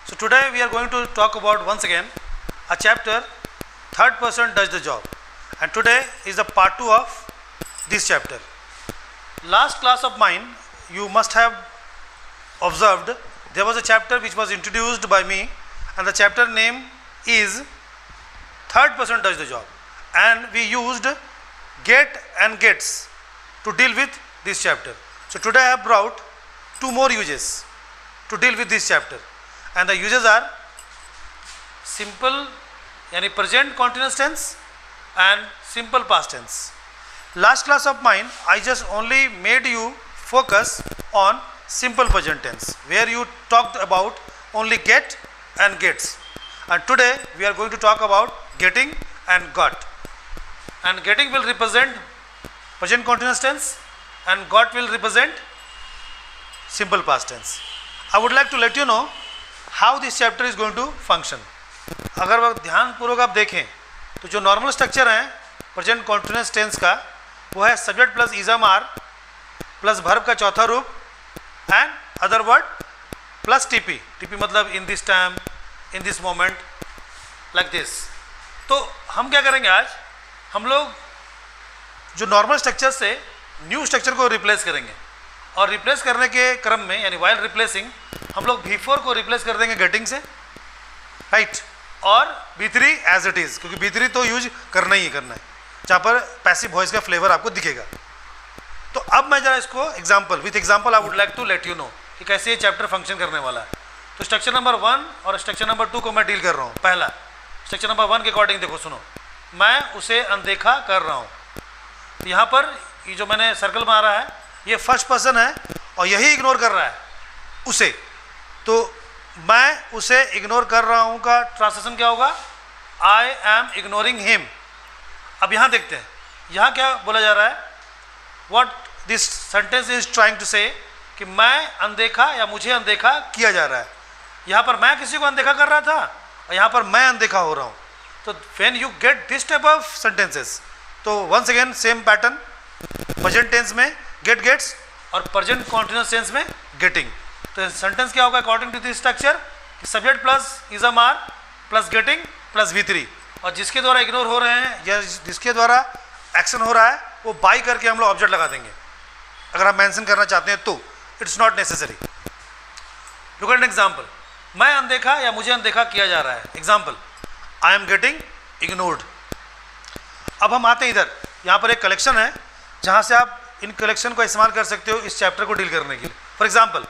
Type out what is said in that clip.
So today we are going to talk about once again a chapter, third person does the job, and today is the part 2 of this chapter. Last class of mine you must have observed there was a chapter which was introduced by me, and the chapter name is third person does the job, and we used get and gets to deal with this chapter. So today I have brought two more uses to deal with this chapter, and the uses are simple yani present continuous tense and simple past tense. Last class of mine I just only made you focus on simple present tense, where you talked about only get and gets, and today we are going to talk about getting and got. And getting will represent present continuous tense and got will represent simple past tense. I would like to let you know how this chapter is going to function. अगर वह ध्यानपूर्वक आप देखें तो जो normal structure है present continuous tense का वो है subject plus is am are plus verb का चौथा रूप and other word plus TP. TP मतलब in this time, in this moment, like this. तो हम क्या करेंगे आज, हम लोग जो नॉर्मल स्ट्रक्चर से न्यू स्ट्रक्चर को रिप्लेस करेंगे, और रिप्लेस करने के क्रम में यानी वाइल रिप्लेसिंग हम लोग V4 को रिप्लेस कर देंगे गेटिंग से, राइट, और V3 एज इट इज़, क्योंकि V3 तो यूज करना ही करना है जहाँ पर पैसिव वॉइस का फ्लेवर आपको दिखेगा. तो अब मैं जरा इसको example with example I would like to let you know कि कैसे ये चैप्टर फंक्शन करने वाला है. तो स्ट्रक्चर नंबर 1 और स्ट्रक्चर नंबर 2 को मैं डील कर रहा हूँ. पहला स्ट्रक्चर नंबर 1 के अकॉर्डिंग देखो, सुनो, मैं उसे अनदेखा कर रहा हूँ. तो यहाँ पर ये जो मैंने सर्कल मारा है ये फर्स्ट पर्सन है और यही इग्नोर कर रहा है उसे. तो मैं उसे इग्नोर कर रहा हूँ का ट्रांसलेशन क्या होगा, आई एम इग्नोरिंग हिम. अब यहाँ देखते हैं यहाँ क्या बोला जा रहा है, what this sentence is trying to say कि मैं अनदेखा या मुझे अनदेखा किया जा रहा है. यहाँ पर मैं किसी को अनदेखा कर रहा था और यहाँ पर मैं अनदेखा हो रहा हूँ. तो when you get this type of sentences, तो once again same pattern, present tense में गेट गेट्स और प्रेजेंट कॉन्टिन्यूअस टेंस में गेटिंग. तो सेंटेंस क्या होगा according to this structure, subject plus is am are plus getting plus V3, और जिसके द्वारा इग्नोर हो रहे हैं या जिसके द्वारा एक्शन हो रहा है वो बाई करके हम लोग ऑब्जेक्ट लगा देंगे. अगर आप मेंशन करना चाहते हैं तो it's not necessary. Look at an example, मैं अनदेखा या मुझे अनदेखा किया जा रहा है. Example, I am getting ignored. अब हम आते हैं इधर, यहाँ पर एक कलेक्शन है जहाँ से आप इन कलेक्शन को इस्तेमाल कर सकते हो इस चैप्टर को डील करने के लिए. For example,